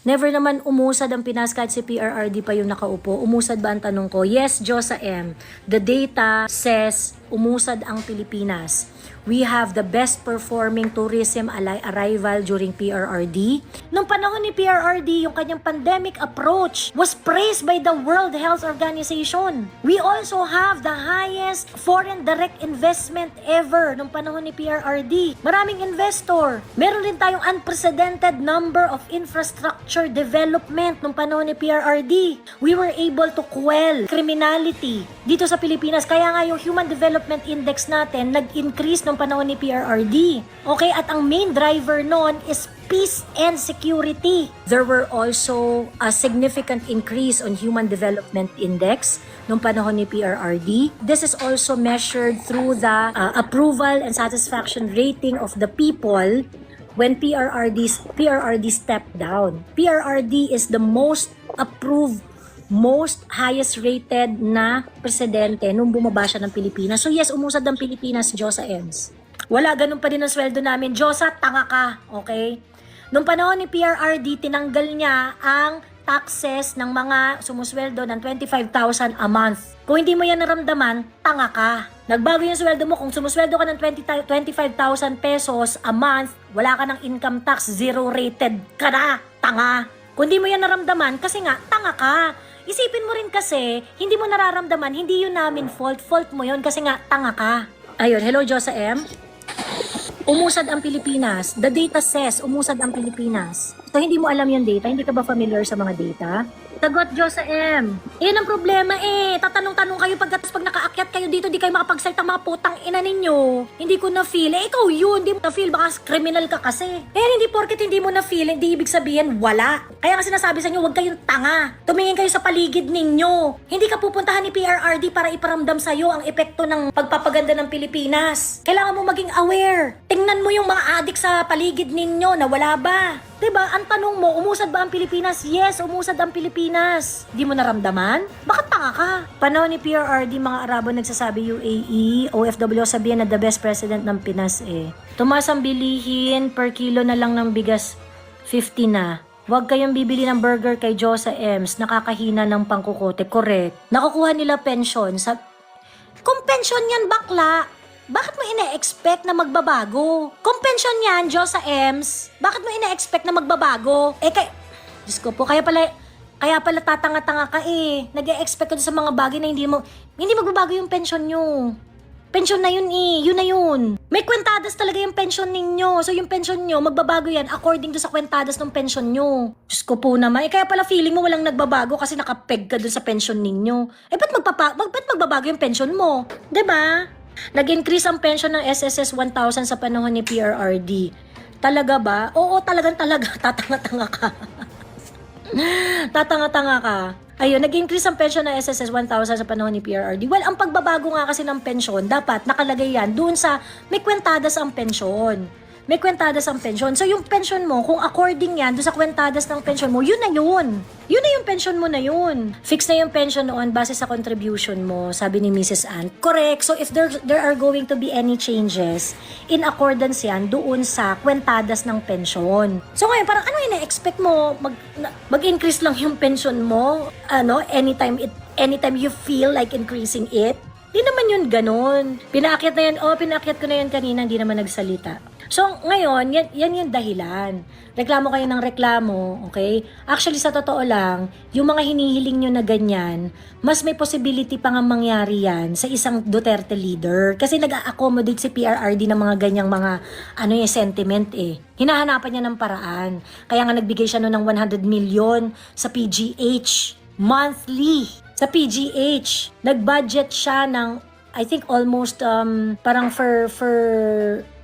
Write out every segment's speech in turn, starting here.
Never naman umusad ang Pinas kahit si PRRD pa yung nakaupo. Umusad ba ang tanong ko? Yes, Josa M. The data says umusad ang Pilipinas. We have the best performing tourism arrival during PRRD. Nung panahon ni PRRD, yung kanyang pandemic approach was praised by the World Health Organization. We also have the highest foreign direct investment ever nung panahon ni PRRD. Maraming investor. Meron rin tayong unprecedented number of infrastructure development nung panahon ni PRRD. We were able to quell criminality dito sa Pilipinas. Kaya nga yung Human Development Index natin nag-increase nung panahon ni PRRD. Okay, at ang main driver nun is peace and security. There were also a significant increase on Human Development Index nung panahon ni PRRD. This is also measured through the approval and satisfaction rating of the people when PRRD stepped down. PRRD is the most approved, most highest rated na presidente nung bumaba siya ng Pilipinas. So yes, umusad ang Pilipinas, Josa Ems. Wala, ganun pa din ang sweldo namin. Josa, tanga ka, okay? Nung panahon ni PRRD, tinanggal niya ang taxes ng mga sumusweldo ng 25,000 a month. Kung hindi mo yan naramdaman, tanga ka. Nagbago yung sweldo mo. Kung sumusweldo ka ng 25,000 pesos a month, wala ka ng income tax, zero rated ka na, tanga. Kung hindi mo yan naramdaman, kasi nga, tanga ka. Isipin mo rin kasi, hindi mo nararamdaman, hindi yun namin fault mo yun kasi nga, tanga ka. Ayun, hello Josa M. Umusad ang Pilipinas. The data says, umusad ang Pilipinas. So, hindi mo alam yung data? Hindi ka ba familiar sa mga data? Sagot, Josa M. Yan ang problema eh. Tatanong-tanong kayo pag nakaakyat kayo dito, di kayo makapagsalita mga putang ina ninyo. Hindi ko na-feel. Eh, ikaw yun. Di mo na-feel. Baka criminal ka kasi. Eh, hindi porket hindi mo na-feel, hindi ibig sabihin wala. Kaya nga sinasabi sa inyo, huwag kayong tanga. Tumingin kayo sa paligid ninyo. Hindi ka pupuntahan ni PRRD para iparamdam sa'yo ang epekto ng pagpapaganda ng Pilipinas. Kailangan mo maging aware. Tingnan mo yung mga adik sa paligid ninyo na wala ba? Diba? Ang tanong mo, umusad ba ang Pilipinas? Yes, umusad ang Pilipinas. Di mo naramdaman? Bakit tanga ka? Panahon ni PRRD, mga Arabo nagsasabi UAE, OFW sabihin na the best president ng Pinas eh. Tumaas ang bilihin, per kilo na lang ng bigas, 50 na. Huwag kayong bibili ng burger kay Josa Ems, nakakahina ng pangkukote. Correct. Nakukuha nila pension. Kung pension yan, bakla, bakit mo ina-expect na magbabago? Kung pension yan, Josa Ems, bakit mo ina-expect na magbabago? Eh, Diyos ko po, kaya pala tatanga-tanga ka eh. Nag-e-expect ka sa mga bagay na hindi magbabago yung pension nyo. Pension na yun eh, yun na yun. May kwentadas talaga yung pension ninyo. So yung pension nyo, magbabago yan according to sa kwentadas ng pension nyo. Diyos ko po naman, eh kaya pala feeling mo walang nagbabago kasi nakapeg ka dun sa pension ninyo. Eh ba't magbabago yung pension mo? 'Di ba? Nag-increase ang pension ng SSS 1,000 sa panahon ni PRRD. Talaga ba? Oo, talaga. Tatanga-tanga ka. Tatanga-tanga ka. Ayun, nag-increase ang pension ng SSS 1,000 sa panahon ni PRRD. Well, ang pagbabago nga kasi ng pension, dapat nakalagay yan doon sa may kwentadas ang pension. May kwentadas ang pension. So, yung pension mo, kung according yan doon sa kwentadas ng pension mo, yun na yun. Yun na yung pension mo na yun. Fix na yung pension noon base sa contribution mo, sabi ni Mrs. Ann. Correct. So, if there are going to be any changes, in accordance yan doon sa kwentadas ng pension. So, ngayon, parang ano ina-expect mo? Mag-increase lang yung pension mo? Anytime you feel like increasing it? Di naman yun ganon. Pinaakyat ko na yan kanina, hindi naman nagsalita. So, ngayon, yan yung dahilan. Reklamo kayo ng reklamo, okay? Actually, sa totoo lang, yung mga hinihiling nyo na ganyan, mas may possibility pa nga mangyari yan sa isang Duterte leader. Kasi nag-a-accommodate si PRRD ng mga ganyang mga, sentiment eh. Hinahanapan niya ng paraan. Kaya nga nagbigay siya ng 100 million sa PGH monthly. Sa PGH, nag-budget siya ng, I think almost, parang for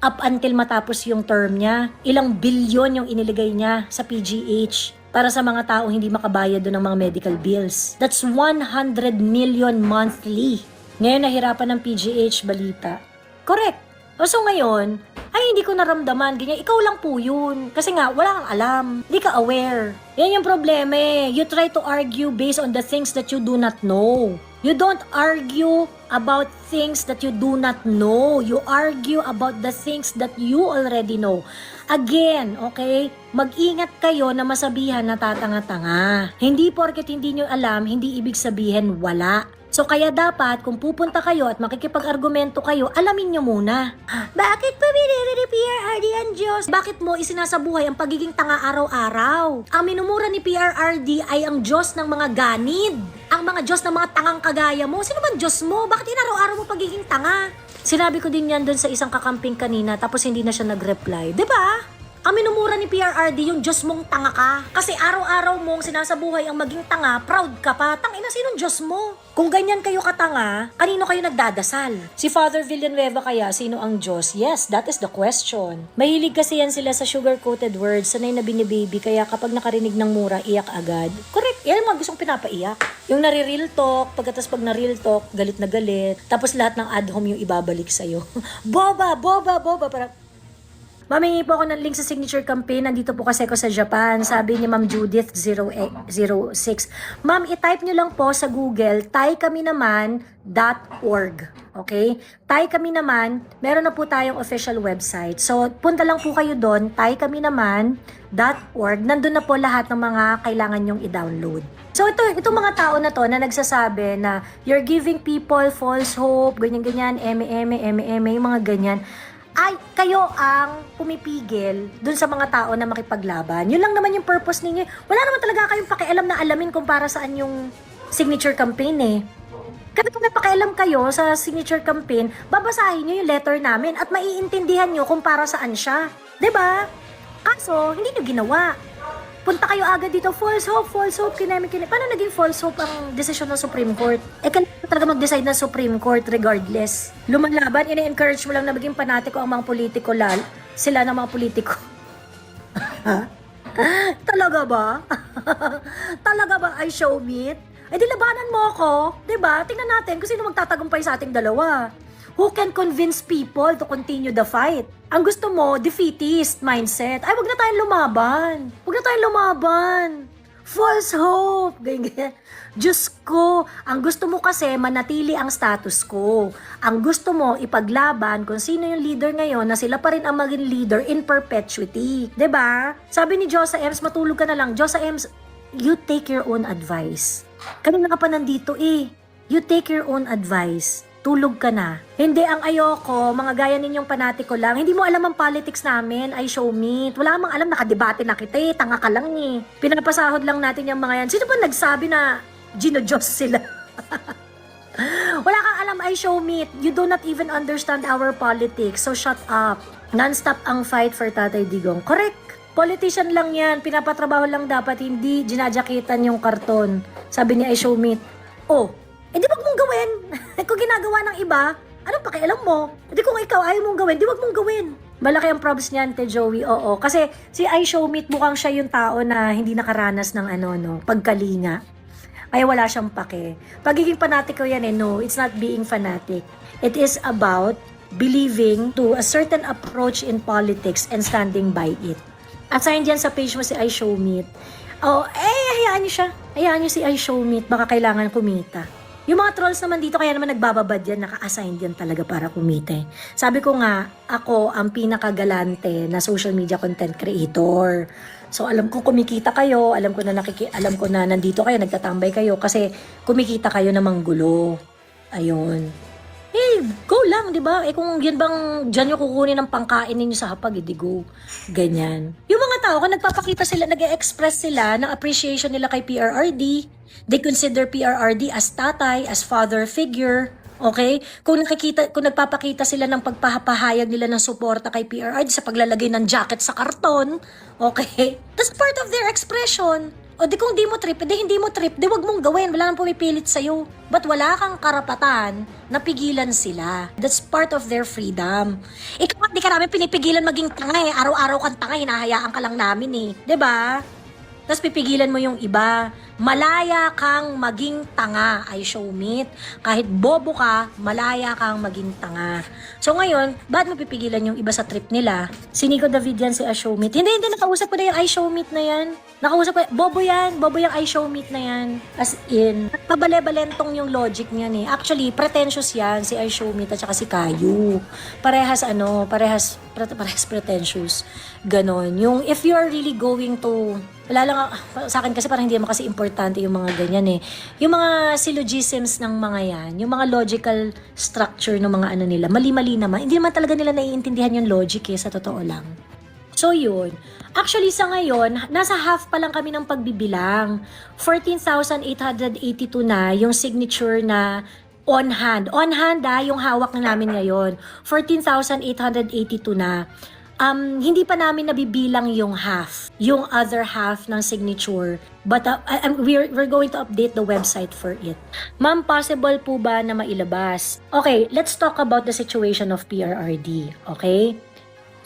up until matapos yung term niya, ilang bilyon yung iniligay niya sa PGH para sa mga tao hindi makabayad doon ng mga medical bills. That's 100 million monthly. Ngayon nahirapan ng PGH, balita. Correct. So ngayon, ay hindi ko naramdaman, ganyan, ikaw lang po yun. Kasi nga, wala kang alam. Hindi ka aware. Yan yung problema eh. You try to argue based on the things that you do not know. You don't argue about things that you do not know. You argue about the things that you already know. Again, okay? Mag-ingat kayo na masabihan na tatanga-tanga. Hindi porket hindi nyo alam, hindi ibig sabihin wala. So kaya dapat, kung pupunta kayo at makikipag-argumento kayo, alamin nyo muna. Bakit pa binili ni PRRD ang Diyos? Bakit mo isinasabuhay ang pagiging tanga araw-araw? Ang minumura ni PRRD ay ang Diyos ng mga ganid. Ang mga Diyos ng mga tangang kagaya mo. Sino bang Diyos mo? Bakit inaraw-araw mo pagiging tanga? Sinabi ko din yan doon sa isang kakamping kanina, tapos hindi na siya nag-reply. Diba? Ang minumura ni PRRD, yung Diyos mong tanga ka. Kasi araw-araw mong sinasabuhay ang maging tanga, proud ka pa. Tangina, sinong Diyos mo? Kung ganyan kayo katanga, kanino kayo nagdadasal? Si Father Villanueva kaya, sino ang Diyos? Yes, that is the question. Mahilig kasi yan sila sa sugar-coated words, sanay na binibaby, kaya kapag nakarinig ng mura, iyak agad. Correct, yan mga gustong pinapaiyak. Yung nare-real talk, pagkatas pag na-real talk, galit na galit, tapos lahat ng ad hom yung ibabalik sa'yo. Boba, parang, mamingi po ako ng link sa signature campaign. Nandito po kasi ako sa Japan. Sabi ni Ma'am Judith 0806. Ma'am, i-type nyo lang po sa Google, taykami-naman.org. Okay? Tay Kami Naman, meron na po tayong official website. So, punta lang po kayo doon, taykami-naman.org. Nandun na po lahat ng mga kailangan nyong i-download. So, itong mga tao na to na nagsasabi na you're giving people false hope, ganyan-ganyan, eme, yung mga ganyan, ay kayo ang pumipigil dun sa mga tao na makipaglaban. Yun lang naman yung purpose ninyo. Wala naman talaga kayong pakialam na alamin kung para saan yung signature campaign eh. Kasi kung may pakialam kayo sa signature campaign, babasahin nyo yung letter namin at maiintindihan nyo kung para saan siya. 'Di ba? Kaso, hindi nyo ginawa. Punta kayo agad dito, false hope, kinemi. Paano naging false hope ang desisyon ng Supreme Court? Kailangan talaga mag-decide ng Supreme Court regardless. Lumalaban, ina-encourage mo lang na maging panatiko ang mga politiko, sila ng mga politiko. Talaga ba? Talaga ba ay show meet? Di labanan mo ako, 'di ba? Tingnan natin kung sino magtatagumpay sa ating dalawa. Who can convince people to continue the fight? Ang gusto mo, defeatist mindset. Ay, wag na tayong lumaban. False hope. Ganyan. Diyos ko, ang gusto mo kasi manatili ang status quo. Ang gusto mo ipaglaban kung sino yung leader ngayon na sila pa rin ang maging leader in perpetuity. 'Di ba? Sabi ni Josa Ems, matulog ka na lang. Josa Ems, you take your own advice. Kanina ka pa nandito eh. You take your own advice. Tulog ka na. Hindi, ang ayoko, mga gaya ninyong panatiko lang, hindi mo alam ang politics namin, ay show meet. Wala mang alam, nakadebate na kita eh, tanga ka lang eh. Pinapasahod lang natin yung mga yan. Sino ba nagsabi na Gino-Diyos sila? Wala kang alam, ay show meet. You do not even understand our politics, so shut up. Non-stop ang fight for Tatay Digong. Correct. Politician lang yan, pinapatrabaho lang dapat, hindi ginadyakitan yung karton. Sabi ni I show meet. Oh, di wag mong gawin. Kung ginagawa ng iba, anong pakialam mo? Di kung ikaw ayaw mong gawin, di wag mong gawin. Malaki ang props niyan, Te Joey. Oo, kasi si I show meet mukhang siya yung tao na hindi nakaranas ng pagkalinga. Kaya wala siyang pake. Pagiging fanatico yan no, it's not being fanatic. It is about believing to a certain approach in politics and standing by it. Assign dyan sa page mo si I show meet. Oh, hayaan niyo siya. Hayaan niyo si I show meet. Baka kailangan kumita. Yung mga trolls naman dito, kaya naman nagbababad yan, naka-assign yan talaga para kumita. Sabi ko nga, ako ang pinakagalante na social media content creator. So alam ko kumikita kayo, alam ko na nandito kayo, nagtatambay kayo kasi kumikita kayo na manggulo. Ayun. Go lang, di ba? Kung yan bang dyan yung kukunin ng pangkain ninyo sa hapag, di go. Ganyan. Yung mga tao, kung nagpapakita sila, nag-express sila ng appreciation nila kay PRRD, they consider PRRD as tatay, as father figure, okay? Kung nagpapakita sila ng pagpapahayag nila ng suporta kay PRRD sa paglalagay ng jacket sa karton, okay? That's part of their expression. O di kung di mo trip, hindi mo trip, di wag mong gawin, wala nang pumipilit sa'yo. But wala kang karapatan na pigilan sila. That's part of their freedom. Ikaw, di ka namin pinipigilan maging tanga eh. Araw-araw kang tanga, hinahayaan ka lang namin eh. Diba? Tapos pipigilan mo yung iba. Malaya kang maging tanga, ay show meet. Kahit bobo ka, malaya kang maging tanga. So ngayon, ba't mo pipigilan yung iba sa trip nila? Si Nico David yan, si I show meet. Hindi, nakausap ko na yung I show meet na yan. Nakausap ko, bobo yung I show meet na yan. As in, pabale-balentong yung logic niyan eh. Actually, pretentious yan, si I show meet at saka si Caillou. Parehas pretentious. Ganon. Yung if you are really going to, wala lang, sa akin kasi parang hindi naman kasi importante yung mga ganyan eh. Yung mga syllogisms ng mga yan, yung mga logical structure ng mga ano nila, mali-mali naman. Hindi naman talaga nila naiintindihan yung logic eh, sa totoo lang. So yun. Actually sa ngayon, nasa half pa lang kami ng pagbibilang. 14,882 na yung signature na on hand. On hand yung hawak na namin ngayon. 14,882 na. Hindi pa namin nabibilang yung half. Yung other half ng signature. But we're going to update the website for it. Ma'am, possible po ba na mailabas? Okay, let's talk about the situation of PRRD. Okay?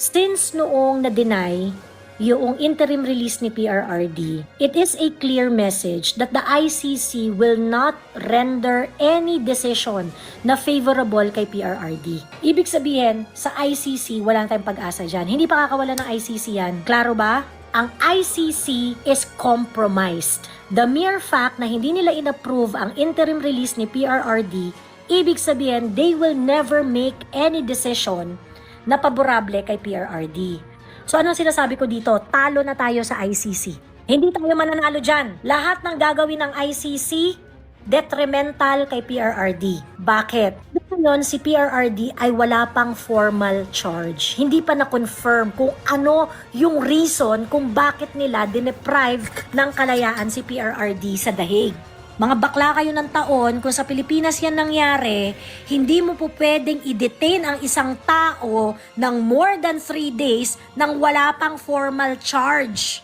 Since noong na-deny yung interim release ni PRRD, it is a clear message that the ICC will not render any decision na favorable kay PRRD. Ibig sabihin, sa ICC, wala tayong pag-asa dyan. Hindi pa kakawala ng ICC yan. Klaro ba? Ang ICC is compromised. The mere fact na hindi nila inapprove ang interim release ni PRRD, ibig sabihin, they will never make any decision na paborable kay PRRD. So anong sinasabi ko dito? Talo na tayo sa ICC. Hindi tayo mananalo dyan. Lahat ng gagawin ng ICC, detrimental kay PRRD. Bakit? Ngayon, si PRRD ay wala pang formal charge. Hindi pa na-confirm kung ano yung reason kung bakit nila dineprive ng kalayaan si PRRD sa Dahig. Mga bakla kayo ng taon, kung sa Pilipinas yan nangyari, hindi mo po pwedeng i-detain ang isang tao ng more than 3 days nang wala pang formal charge.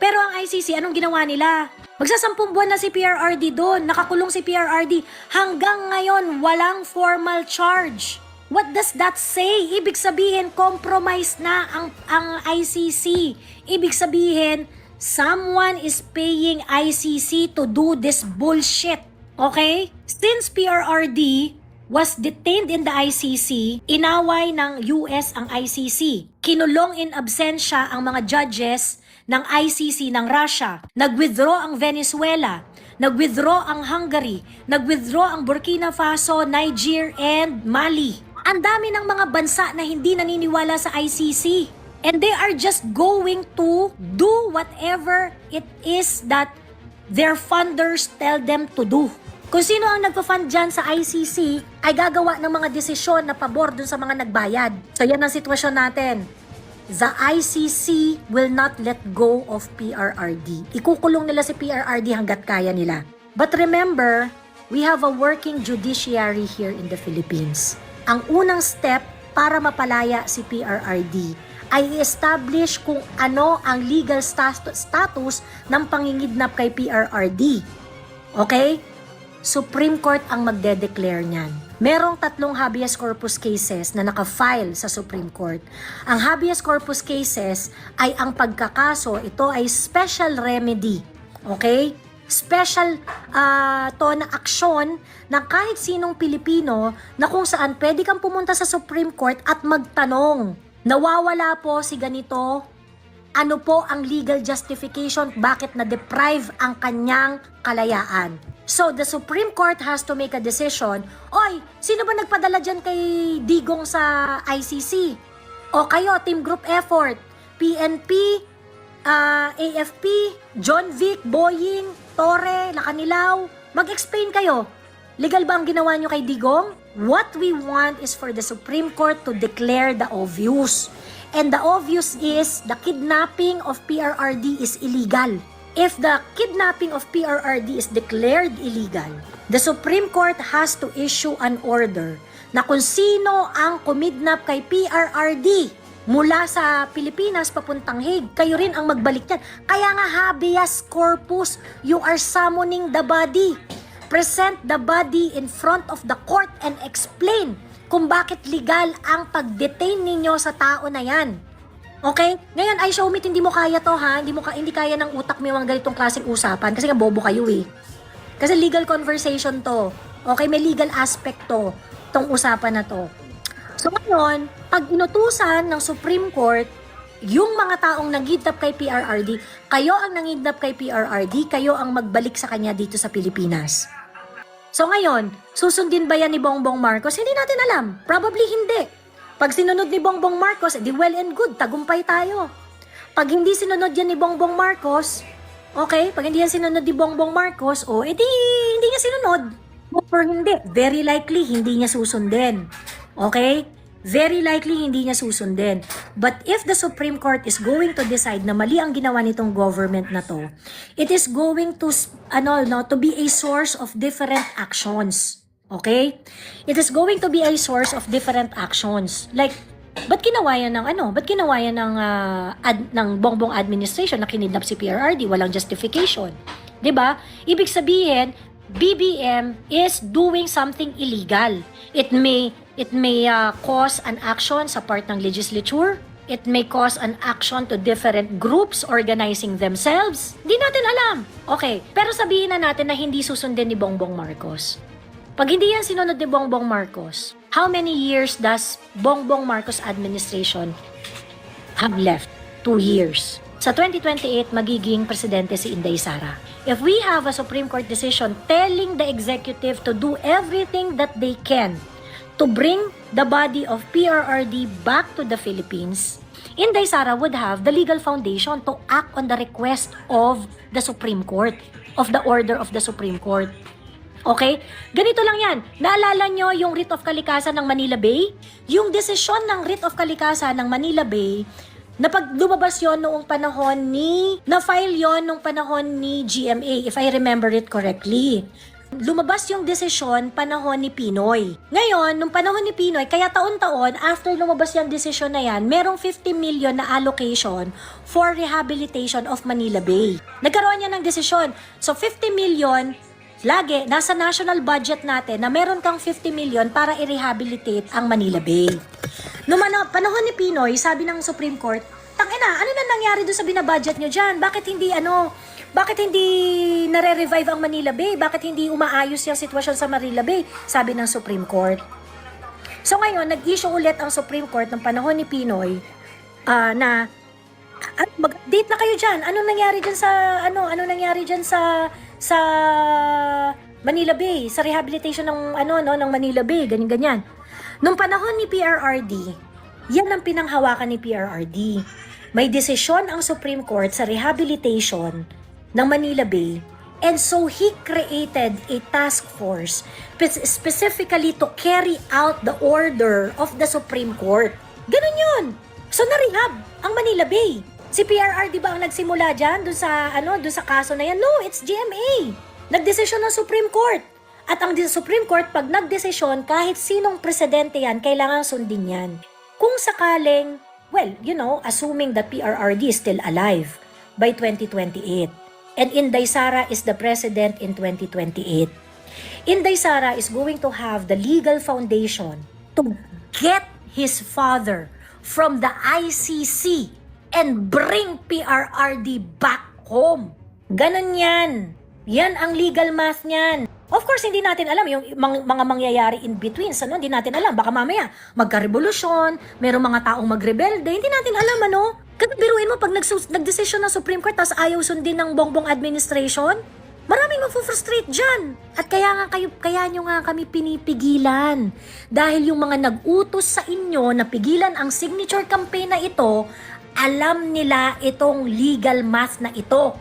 Pero ang ICC, anong ginawa nila? Magsasampung buwan na si PRRD doon, nakakulong si PRRD. Hanggang ngayon, walang formal charge. What does that say? Ibig sabihin, compromise na ang ICC. Ibig sabihin, someone is paying ICC to do this bullshit. Okay? Since PRRD was detained in the ICC, inaway ng US ang ICC. Kinulong in absentia ang mga judges ng ICC ng Russia. Nag-withdraw ang Venezuela. Nag-withdraw ang Hungary. Nag-withdraw ang Burkina Faso, Niger, and Mali. Ang dami ng mga bansa na hindi naniniwala sa ICC. And they are just going to do whatever it is that their funders tell them to do. Kung sino ang nagpa-fund dyan sa ICC, ay gagawa ng mga desisyon na pabor dun sa mga nagbayad. So yan ang sitwasyon natin. The ICC will not let go of PRRD. Ikukulong nila si PRRD hanggat kaya nila. But remember, we have a working judiciary here in the Philippines. Ang unang step para mapalaya si PRRD ay i-establish kung ano ang legal status ng pangingidnap kay PRRD. Okay? Supreme Court ang magde-declare niyan. Merong 3 habeas corpus cases na naka-file sa Supreme Court. Ang habeas corpus cases ay ang pagkakaso, ito ay special remedy. Okay? Special to na aksyon ng kahit sinong Pilipino na kung saan pwede kang pumunta sa Supreme Court at magtanong, nawawala po si ganito, ano po ang legal justification bakit na-deprive ang kanyang kalayaan. So, the Supreme Court has to make a decision, oy, sino ba nagpadala dyan kay Digong sa ICC? O kayo, team group effort, PNP, AFP, John Vic, Boying, Torre, Lacanilaw, mag-explain kayo. Legal ba ang ginawa nyo kay Digong? What we want is for the Supreme Court to declare the obvious. And the obvious is the kidnapping of PRRD is illegal. If the kidnapping of PRRD is declared illegal, the Supreme Court has to issue an order na kung sino ang kumidnap kay PRRD mula sa Pilipinas papuntang Hague, kayo rin ang magbalik yan. Kaya nga habeas corpus, you are summoning the body. Present the body in front of the court and explain kung bakit legal ang pag-detain ninyo sa tao na yan. Okay? Ngayon, I show meet, hindi mo kaya to ha. Hindi kaya ng utak mo yung mga ganitong klaseng usapan kasi nga bobo kayo eh. Kasi legal conversation to. Okay? May legal aspect to. Tong usapan na to. So ngayon, pag inutusan ng Supreme Court yung mga taong nangidnap kay PRRD, kayo ang nangidnap kay PRRD, kayo ang magbalik sa kanya dito sa Pilipinas. So ngayon, susundin ba yan ni Bongbong Marcos? Hindi natin alam. Probably hindi. Pag sinunod ni Bongbong Marcos, di well and good, tagumpay tayo. Pag hindi sinunod yan ni Bongbong Marcos, okay, pag hindi yan sinunod ni Bongbong Marcos, edi hindi niya sinunod. Or hindi, very likely hindi niya susundin. Okay? Very likely hindi niya susundin. But if the Supreme Court is going to decide na mali ang ginawa nitong government na to, it is going to to be a source of different actions. Okay? It is going to be a source of different actions. Like, ba't ginawa yan ng Ba't ginawa yan ng Bongbong administration na kinidnap si PRRD? Walang justification. 'Di ba? Ibig sabihin, BBM is doing something illegal. It may cause an action sa part ng legislature. It may cause an action to different groups organizing themselves. Di natin alam. Okay, pero sabihin na natin na hindi susundin ni Bongbong Marcos. Pag hindi yan sinunod ni Bongbong Marcos, how many years does Bongbong Marcos administration have left? 2 years. Sa 2028, magiging presidente si Inday Sara. If we have a Supreme Court decision telling the executive to do everything that they can to bring the body of PRRD back to the Philippines, Inday Sara would have the legal foundation to act on the request of the Supreme Court, of the order of the Supreme Court. Okay? Ganito lang yan. Naalala nyo yung writ of kalikasan ng Manila Bay? Yung desisyon ng writ of kalikasan ng Manila Bay, na pag lumabas yon noong panahon na-file yon noong panahon ni GMA, if I remember it correctly. Lumabas yung desisyon panahon ni Pinoy. Ngayon, nung panahon ni Pinoy, kaya taon-taon, after lumabas yung desisyon na yan, merong 50 million na allocation for rehabilitation of Manila Bay. Nagkaroon yan ng desisyon. So, 50 million, lagi, nasa national budget natin na meron kang 50 million para i-rehabilitate ang Manila Bay. Nung panahon ni Pinoy, sabi ng Supreme Court, tangina, ano na nangyari doon sa binabudget nyo dyan? Bakit hindi nare-revive ang Manila Bay? Bakit hindi umaayos yung sitwasyon sa Manila Bay? Sabi ng Supreme Court. So ngayon, nag-issue ulit ang Supreme Court ng panahon ni Pinoy na mag-update na kayo dyan. Anong nangyari dyan sa Manila Bay, sa rehabilitation ng ng Manila Bay, ganyan-ganyan. Nung panahon ni PRRD, yan ang pinanghawakan ni PRRD. May desisyon ang Supreme Court sa rehabilitation ng Manila Bay, and so he created a task force specifically to carry out the order of the Supreme Court. Ganun yun. So na-rehab ang Manila Bay. Si PRRD ba ang nagsimula dyan dun sa kaso na yan? No, it's GMA. Nagdesisyon ng Supreme Court. At ang Supreme Court, pag nagdesisyon, kahit sinong presidente yan, kailangan sundin yan. Kung sakaling, assuming that PRRD is still alive by 2028, and Inday Sara is the president in 2028, Inday Sara is going to have the legal foundation to get his father from the ICC and bring PRRD back home. Ganon yan. Yan ang legal math niyan. Of course, hindi natin alam yung mga mangyayari in between. Hindi natin alam. Baka mamaya, magka-revolusyon, merong mga taong magrebelde. Hindi natin alam, Kasi biruin mo, pag nag-desisyon ng Supreme Court, tapos ayaw sundin ng Bongbong administration, maraming mag-frustrate dyan. At kaya nyo nga kami pinipigilan. Dahil yung mga nag-utos sa inyo na pigilan ang signature campaign na ito, alam nila itong legal math na ito.